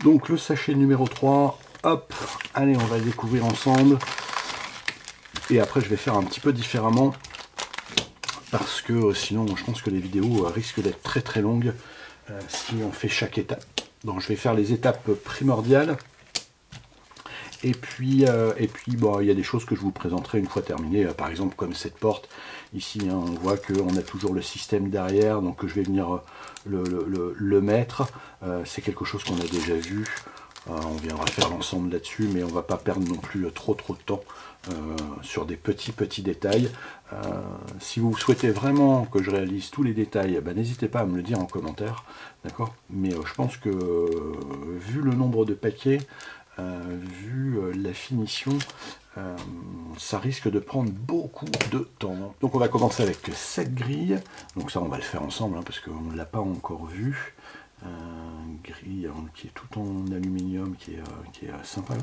Donc le sachet numéro 3, hop, allez, on va le découvrir ensemble. Et après, je vais faire un petit peu différemment. Parce que sinon, je pense que les vidéos risquent d'être très très longues si on fait chaque étape. Donc je vais faire les étapes primordiales. Et puis bon, il y a des choses que je vous présenterai une fois terminé. Par exemple, comme cette porte. Ici, hein, on voit qu'on a toujours le système derrière. Donc je vais venir le mettre. C'est quelque chose qu'on a déjà vu. On viendra faire l'ensemble là-dessus, mais on ne va pas perdre non plus trop de temps sur des petits détails. Si vous souhaitez vraiment que je réalise tous les détails, n'hésitez pas à me le dire en commentaire, d'accord? Mais je pense que vu le nombre de paquets, vu la finition, ça risque de prendre beaucoup de temps. Donc on va commencer avec cette grille. Donc ça, on va le faire ensemble, hein, parce qu'on ne l'a pas encore vu. Grille qui est tout en aluminium, qui est sympa.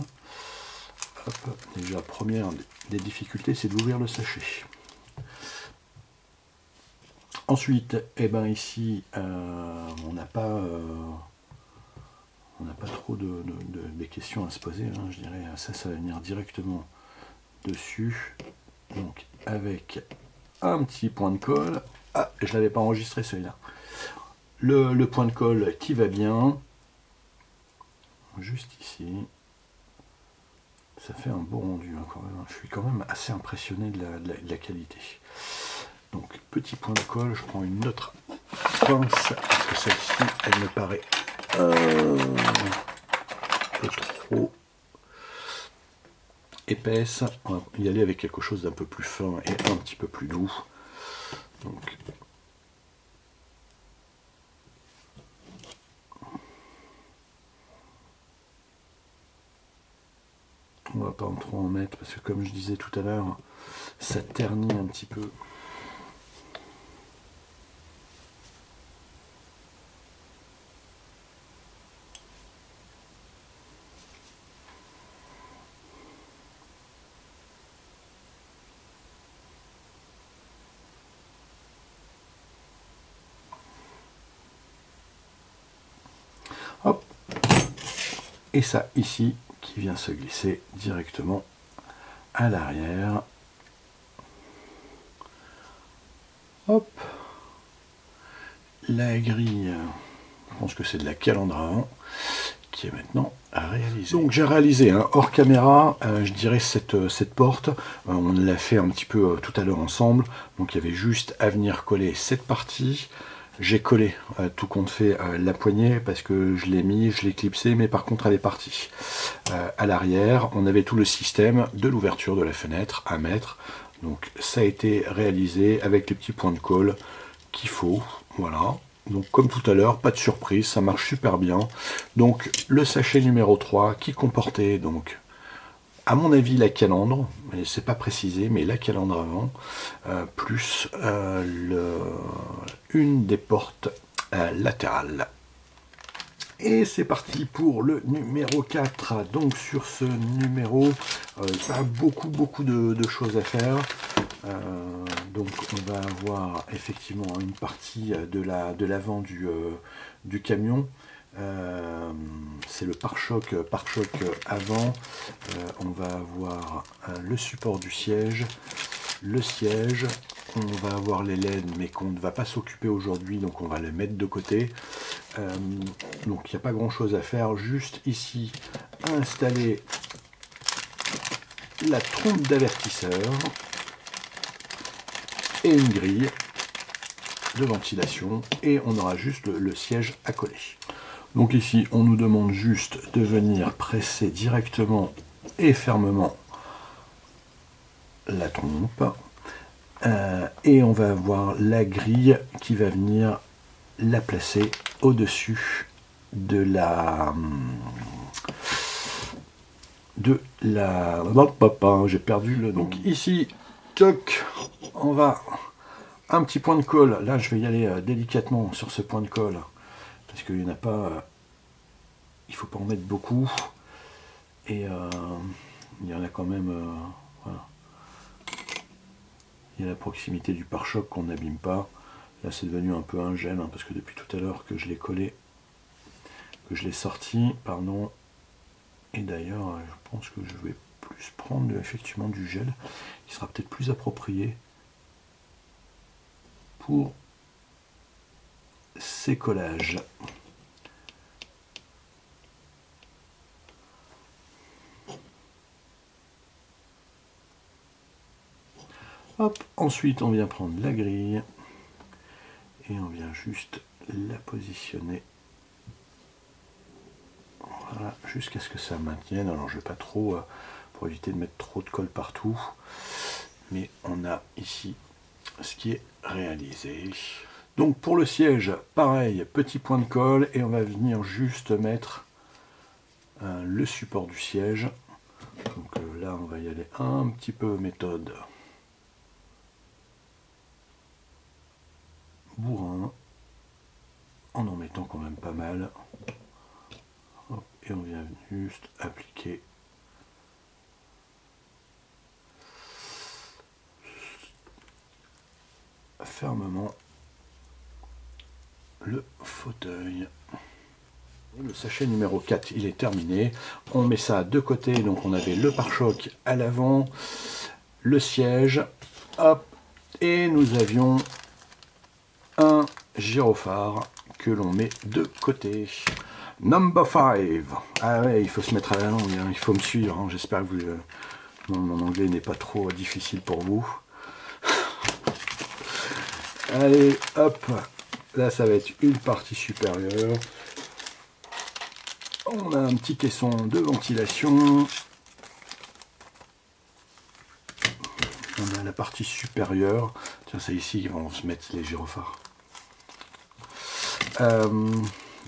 Hop, déjà, première des difficultés, c'est d'ouvrir le sachet. Ensuite, ici, on n'a pas trop de questions à se poser. Hein, je dirais, ça va venir directement dessus. Donc, avec un petit point de colle. Ah, je ne l'avais pas enregistré celui-là. Le point de colle qui va bien, juste ici, ça fait un beau rendu hein, quand même. Je suis quand même assez impressionné de la qualité. Donc petit point de colle, je prends une autre pince, parce que celle-ci, elle me paraît un peu trop épaisse. On va y aller avec quelque chose d'un peu plus fin et un petit peu plus doux. Donc, on va pas trop en mettre parce que comme je disais tout à l'heure, ça ternit un petit peu. Hop. Et ça ici qui vient se glisser directement à l'arrière. Hop. La grille, je pense que c'est de la calandre avant, qui est maintenant à réaliser. Donc j'ai réalisé hein, hors caméra, je dirais cette porte. On l'a fait un petit peu tout à l'heure ensemble. Donc il y avait juste à venir coller cette partie. J'ai collé tout compte fait la poignée parce que je l'ai mis, je l'ai clipsé, mais par contre elle est partie. À l'arrière, on avait tout le système de l'ouverture de la fenêtre à mettre. Donc ça a été réalisé avec les petits points de colle qu'il faut. Voilà. Donc comme tout à l'heure, pas de surprise, ça marche super bien. Donc le sachet numéro 3 qui comportait donc à mon avis la calandre, mais c'est pas précisé, mais la calandre avant, plus une des portes latérales. Et c'est parti pour le numéro 4. Donc sur ce numéro, pas beaucoup de choses à faire. Donc on va avoir effectivement une partie de l'avant du camion. C'est le pare-choc avant. On va avoir le support du siège, le siège. On va avoir les LED mais qu'on ne va pas s'occuper aujourd'hui, donc on va les mettre de côté. Donc il n'y a pas grand chose à faire, juste ici installer la trompe d'avertisseur et une grille de ventilation et on aura juste le siège à coller. Donc ici on nous demande juste de venir presser directement et fermement la trompe et on va avoir la grille qui va venir la placer au-dessus de la j'ai perdu le nom. Donc ici toc, on va un petit point de colle. Là je vais y aller délicatement sur ce point de colle parce qu'il n'y en a pas, il faut pas en mettre beaucoup et il y en a quand même voilà. Il y a la proximité du pare-choc qu'on n'abîme pas. Là c'est devenu un peu un gel hein, parce que depuis tout à l'heure que je l'ai collé que je l'ai sorti, pardon. Et d'ailleurs, je pense que je vais plus prendre effectivement du gel, qui sera peut-être plus approprié pour ces collages. Hop, ensuite on vient prendre la grille et on vient juste la positionner. Voilà, jusqu'à ce que ça maintienne. Alors je ne vais pas trop, pour éviter de mettre trop de colle partout, mais on a ici ce qui est réalisé. Donc pour le siège, pareil, petit point de colle, et on va venir juste mettre le support du siège. Donc là on va y aller un petit peu méthode bourrin, en mettant quand même pas mal. Hop, et on vient juste appliquer fermement le fauteuil. Le sachet numéro 4, il est terminé. On met ça de côté, donc on avait le pare-choc à l'avant, le siège, hop, et nous avions un gyrophare que l'on met de côté. Number 5. Ah ouais, il faut se mettre à la langue, hein, il faut me suivre, hein. J'espère que mon anglais n'est pas trop difficile pour vous. Allez, hop, là ça va être une partie supérieure. On a un petit caisson de ventilation. On a la partie supérieure. Tiens, c'est ici qu'ils vont se mettre les gyrophares.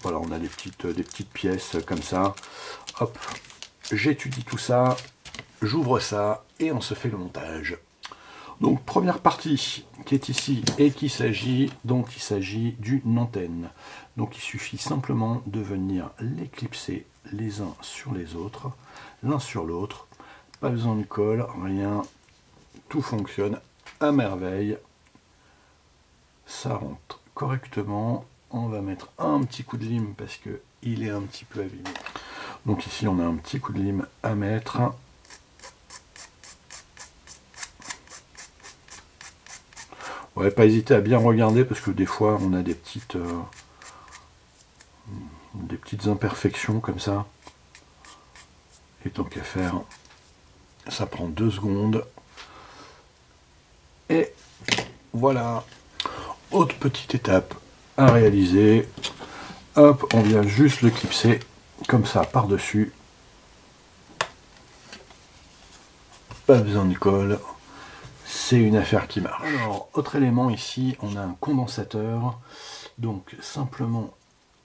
Voilà, on a des petites pièces comme ça. Hop, j'étudie tout ça, j'ouvre ça et on se fait le montage. Donc première partie qui est ici et il s'agit d'une antenne. Donc il suffit simplement de venir les clipser les uns sur les autres, l'un sur l'autre. Pas besoin de colle, rien, tout fonctionne à merveille. Ça rentre correctement. On va mettre un petit coup de lime parce que il est un petit peu abîmé. Donc ici on a un petit coup de lime à mettre. Ouais, pas hésiter à bien regarder parce que des fois on a des petites imperfections comme ça. Et tant qu'à faire, ça prend 2 secondes. Et voilà, autre petite étape à réaliser. Hop, on vient juste le clipser comme ça par-dessus. Pas besoin de colle. C'est une affaire qui marche. Alors, autre élément ici, on a un condensateur. Donc, simplement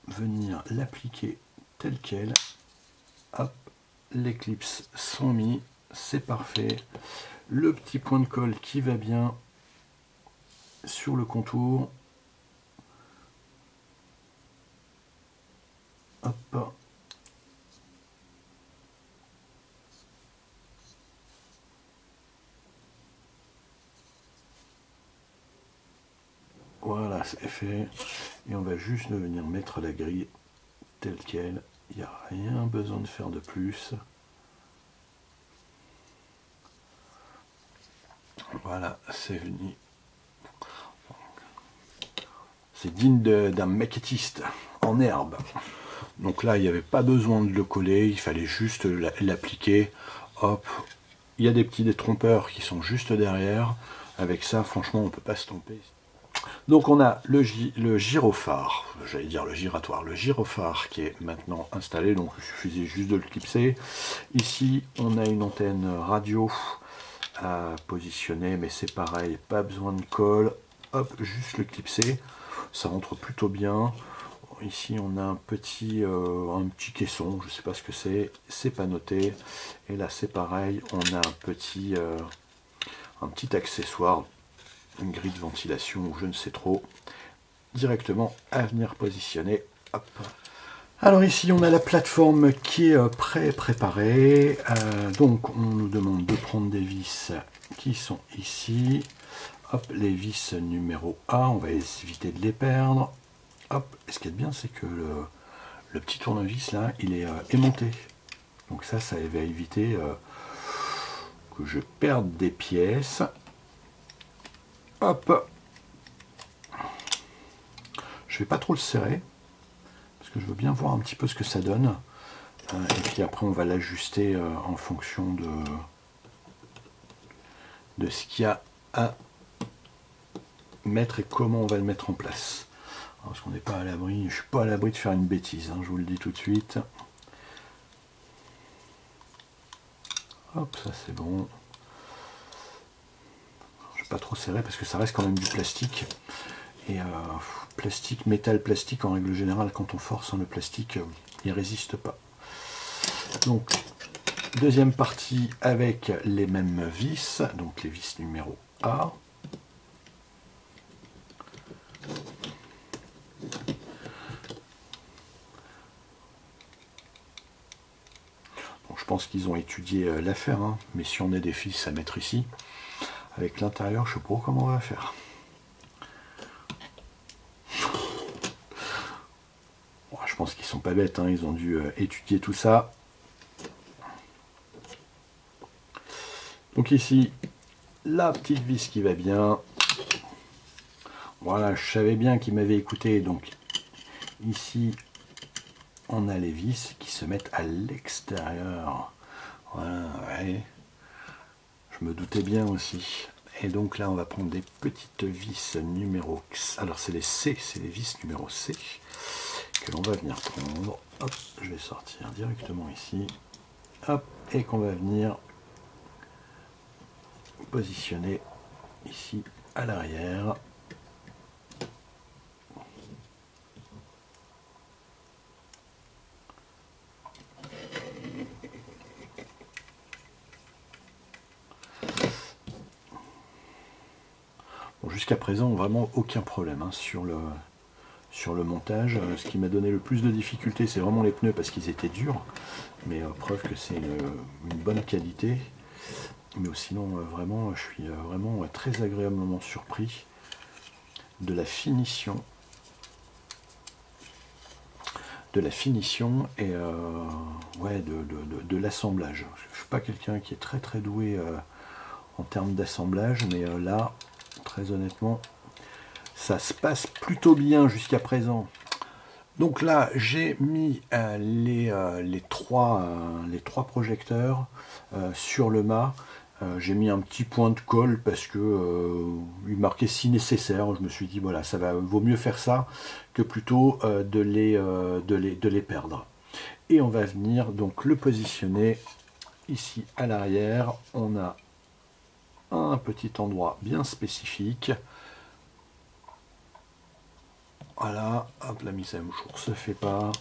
venir l'appliquer tel quel. Hop, les clips sont mis. C'est parfait. Le petit point de colle qui va bien sur le contour. Hop. Voilà, c'est fait. Et on va juste venir mettre la grille telle quelle. Il n'y a rien besoin de faire de plus. Voilà, c'est venu. C'est digne d'un maquettiste en herbe. Donc là, il n'y avait pas besoin de le coller, il fallait juste l'appliquer. Hop, il y a des petits détrompeurs qui sont juste derrière. Avec ça, franchement, on ne peut pas se tromper. Donc on a le gyrophare, j'allais dire le giratoire, le gyrophare qui est maintenant installé, donc il suffisait juste de le clipser. Ici, on a une antenne radio à positionner, mais c'est pareil, pas besoin de colle. Hop, juste le clipser, ça rentre plutôt bien. Ici on a un petit caisson, je ne sais pas ce que c'est pas noté. Et là c'est pareil, on a un petit accessoire, une grille de ventilation ou je ne sais trop, directement à venir positionner. Hop. Alors ici on a la plateforme qui est préparée. Donc on nous demande de prendre des vis qui sont ici. Hop, les vis numéro A, on va éviter de les perdre. Hop, et ce qui est bien, c'est que le petit tournevis là, il est aimanté. Donc ça va éviter que je perde des pièces. Hop. Je vais pas trop le serrer, parce que je veux bien voir un petit peu ce que ça donne. Et puis après on va l'ajuster en fonction de ce qu'il y a à mettre et comment on va le mettre en place. Alors, parce qu'on n'est pas à l'abri, je suis pas à l'abri de faire une bêtise, hein, je vous le dis tout de suite. Hop, ça c'est bon. Je vais pas trop serrer parce que ça reste quand même du plastique. Et plastique, métal, plastique, en règle générale, quand on force le plastique, il résiste pas. Donc, deuxième partie avec les mêmes vis, donc les vis numéro A. Bon, je pense qu'ils ont étudié l'affaire, hein, mais si on a des vis à mettre ici, avec l'intérieur, je sais pas comment on va faire. Bon, je pense qu'ils sont pas bêtes, hein, ils ont dû étudier tout ça. Donc ici, la petite vis qui va bien. Voilà, je savais bien qu'il m'avait écouté. Donc ici, on a les vis qui se mettent à l'extérieur. Voilà, ouais. Je me doutais bien aussi. Et donc là, on va prendre des petites vis numéro... Alors c'est les C, c'est les vis numéro C que l'on va venir prendre. Hop, je vais sortir directement ici. Hop, et qu'on va venir positionner ici à l'arrière. Bon, jusqu'à présent, vraiment aucun problème hein, sur le montage. Ce qui m'a donné le plus de difficultés, c'est vraiment les pneus parce qu'ils étaient durs. Mais preuve que c'est une bonne qualité. Mais sinon, vraiment, je suis vraiment très agréablement surpris de la finition. Et ouais, de l'assemblage. Je ne suis pas quelqu'un qui est très très doué en termes d'assemblage, mais là, très honnêtement, ça se passe plutôt bien jusqu'à présent. Donc là, j'ai mis les trois projecteurs sur le mât. J'ai mis un petit point de colle parce que il marquait si nécessaire. Je me suis dit voilà, vaut mieux faire ça que plutôt de les perdre. Et on va venir donc le positionner ici à l'arrière. On a un petit endroit bien spécifique. Voilà, hop, la mise à mouchoir se fait pas.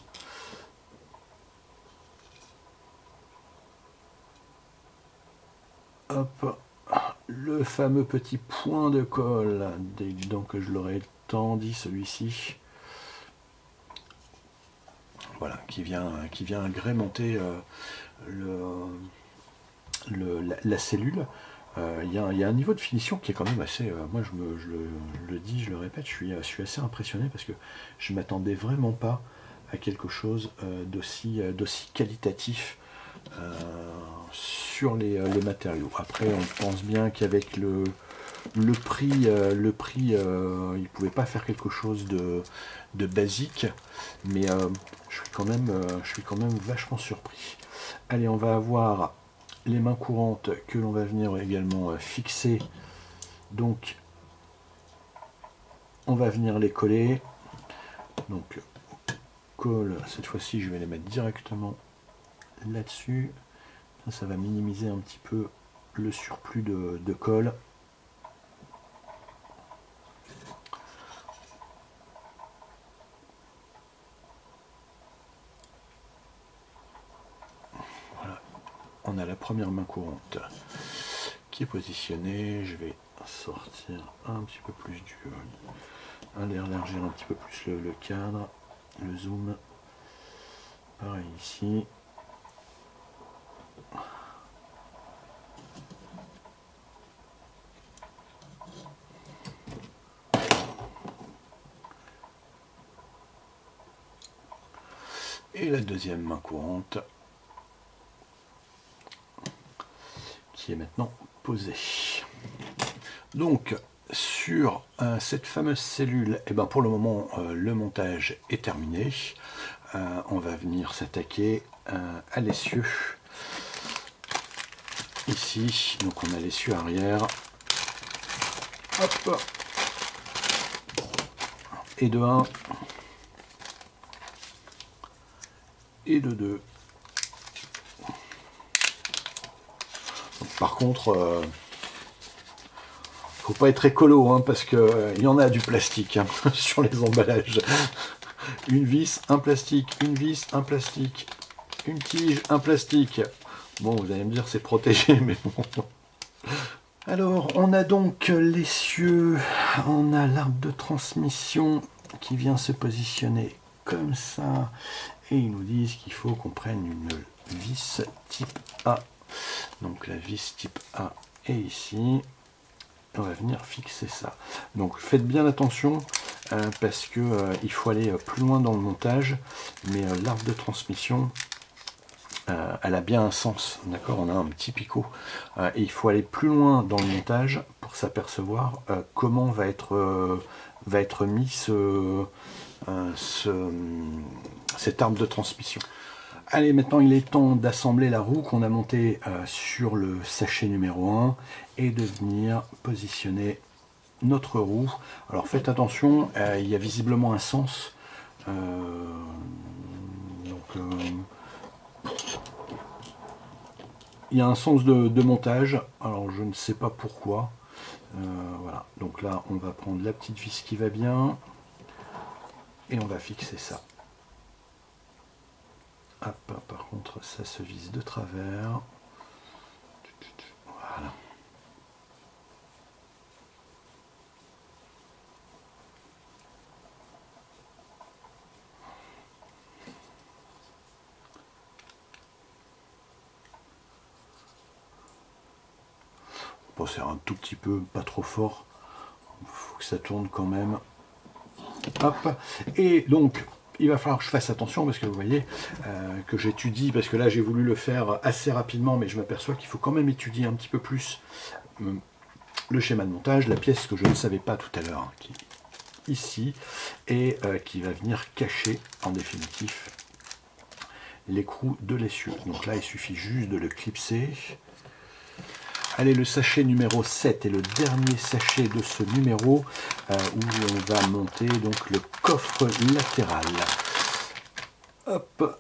Hop, le fameux petit point de colle, donc je l'aurais tant dit celui-ci. Voilà, qui vient agrémenter la cellule. Il y a un niveau de finition qui est quand même assez... moi, je le dis, je le répète, je suis assez impressionné parce que je ne m'attendais vraiment pas à quelque chose d'aussi qualitatif sur les matériaux. Après, on pense bien qu'avec le prix, il ne pouvait pas faire quelque chose de basique, mais je suis quand même vachement surpris. Allez, on va avoir les mains courantes que l'on va venir également fixer. Donc, on va venir les coller. Donc, colle, cette fois-ci, je vais les mettre directement là-dessus. Ça va minimiser un petit peu le surplus de colle. Voilà, on a la première main courante qui est positionnée. Je vais sortir un petit peu plus élargir un petit peu plus le cadre, le zoom. Pareil ici. et la deuxième main courante qui est maintenant posée. Donc sur cette fameuse cellule, et ben pour le moment le montage est terminé. On va venir s'attaquer à l'essieu ici. Donc on a l'essieu arrière, hop, et de 1 et de 2. Donc, par contre faut pas être écolo, hein, parce que il y en a du plastique, hein, sur les emballages. Une vis, un plastique, une vis, un plastique, une tige, un plastique. Bon, vous allez me dire c'est protégé, mais bon. Alors, on a donc l'essieu, on a l'arbre de transmission qui vient se positionner comme ça, et ils nous disent qu'il faut qu'on prenne une vis type A. Donc la vis type A est ici. On va venir fixer ça. Donc faites bien attention parce que il faut aller plus loin dans le montage, mais l'arbre de transmission elle a bien un sens, d'accord, on a un petit picot et il faut aller plus loin dans le montage pour s'apercevoir comment va être mis cet arbre de transmission. Allez, maintenant il est temps d'assembler la roue qu'on a montée sur le sachet numéro 1 et de venir positionner notre roue. Alors faites attention, il y a visiblement un sens. Il y a un sens de montage, alors je ne sais pas pourquoi. Voilà, donc là on va prendre la petite vis qui va bien et on va fixer ça. Hop, par contre ça se vise de travers. Voilà. Bon, c'est un tout petit peu, pas trop fort. Il faut que ça tourne quand même. Hop. Et donc il va falloir que je fasse attention parce que vous voyez que j'étudie, parce que là j'ai voulu le faire assez rapidement, mais je m'aperçois qu'il faut quand même étudier un petit peu plus le schéma de montage, la pièce que je ne savais pas tout à l'heure, hein, qui est ici, et qui va venir cacher en définitif l'écrou de l'essieu. Donc là il suffit juste de le clipser. Allez, le sachet numéro 7 est le dernier sachet de ce numéro où on va monter donc le coffre latéral. Hop.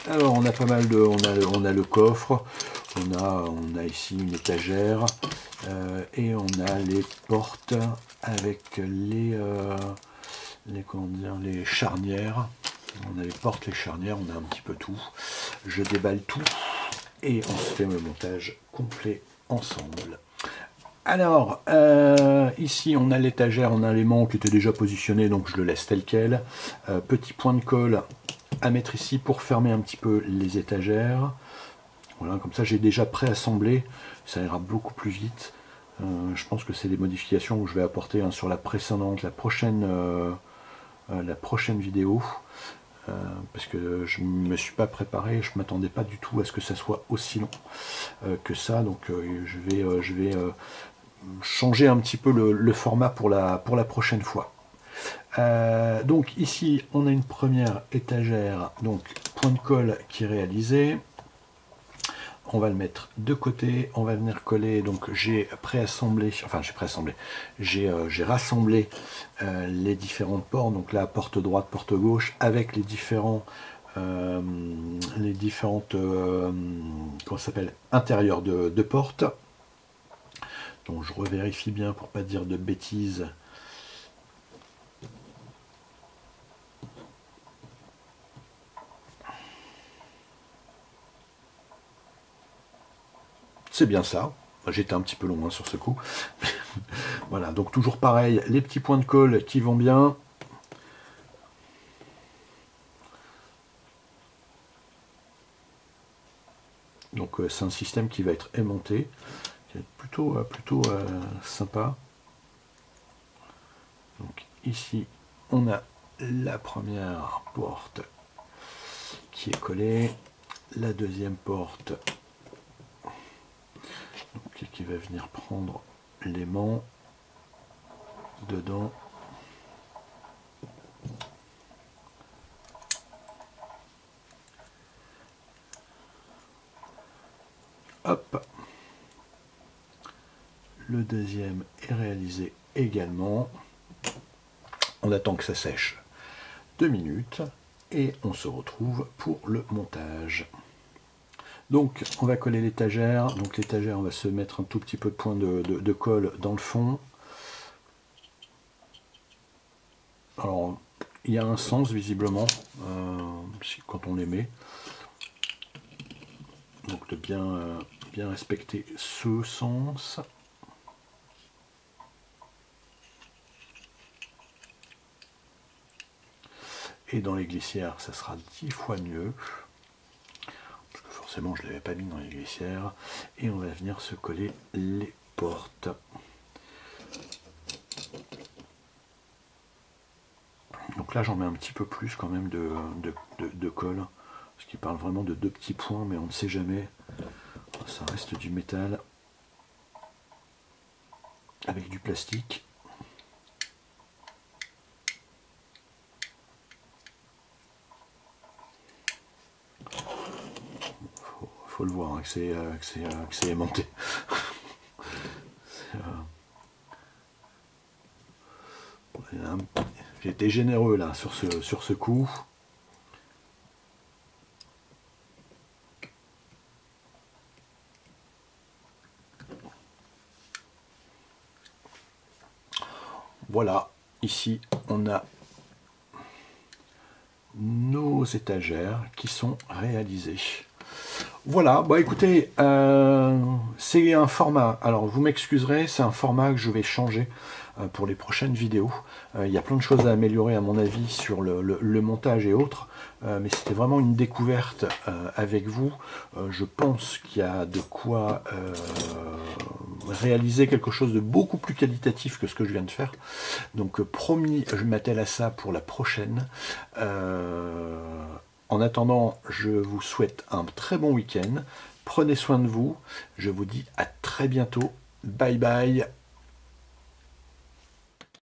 Alors on a pas mal de, on a le coffre, on a ici une étagère et on a les portes avec les charnières. On a les portes, les charnières, on a un petit peu tout. Je déballe tout et on se fait le montage complet ensemble. Alors, ici on a l'étagère, on a l'aimant qui était déjà positionné, donc je le laisse tel quel. Petit point de colle à mettre ici pour fermer un petit peu les étagères. Voilà, comme ça j'ai déjà préassemblé, ça ira beaucoup plus vite. Je pense que c'est des modifications que je vais apporter sur la précédente, la prochaine vidéo. Parce que je ne me suis pas préparé, je ne m'attendais pas du tout à ce que ça soit aussi long que ça, donc je vais changer un petit peu le format pour la prochaine fois. Donc ici on a une première étagère, donc point de colle qui est réalisé. On va le mettre de côté, on va venir coller, donc j'ai préassemblé, enfin j'ai rassemblé les différentes portes, donc là porte droite, porte gauche, avec les différentes comment ça s'appelle, intérieurs de porte. Donc je revérifie bien pour pas dire de bêtises. C'est bien ça. J'étais un petit peu long sur ce coup. Voilà, donc toujours pareil, les petits points de colle qui vont bien. Donc c'est un système qui va être aimanté, qui est plutôt sympa. ici, on a la première porte qui est collée, la deuxième porte donc, qui va venir prendre l'aimant dedans. Hop, le deuxième est réalisé également. On attend que ça sèche 2 minutes et on se retrouve pour le montage. Donc on va coller l'étagère. Donc l'étagère, on va se mettre un tout petit peu de point de colle dans le fond. Alors il y a un sens visiblement quand on les met. Donc de bien respecter ce sens. Et dans les glissières, ça sera 10 fois mieux. Parce que forcément, je ne l'avais pas mis dans les glissières. Et on va venir se coller les portes. Donc là, j'en mets un petit peu plus quand même de colle. Ce qui parle vraiment de 2 petits points, mais on ne sait jamais. Ça reste du métal. Avec du plastique. Faut le voir, hein, que c'est aimanté. J'ai été généreux là sur ce coup. Voilà, ici on a nos étagères qui sont réalisées. Voilà, bah écoutez, c'est un format, alors vous m'excuserez, c'est un format que je vais changer pour les prochaines vidéos. Il y a plein de choses à améliorer à mon avis sur le montage et autres, mais c'était vraiment une découverte avec vous. Je pense qu'il y a de quoi réaliser quelque chose de beaucoup plus qualitatif que ce que je viens de faire. Donc promis, je m'attelle à ça pour la prochaine. En attendant, je vous souhaite un très bon week-end. Prenez soin de vous. Je vous dis à très bientôt. Bye bye.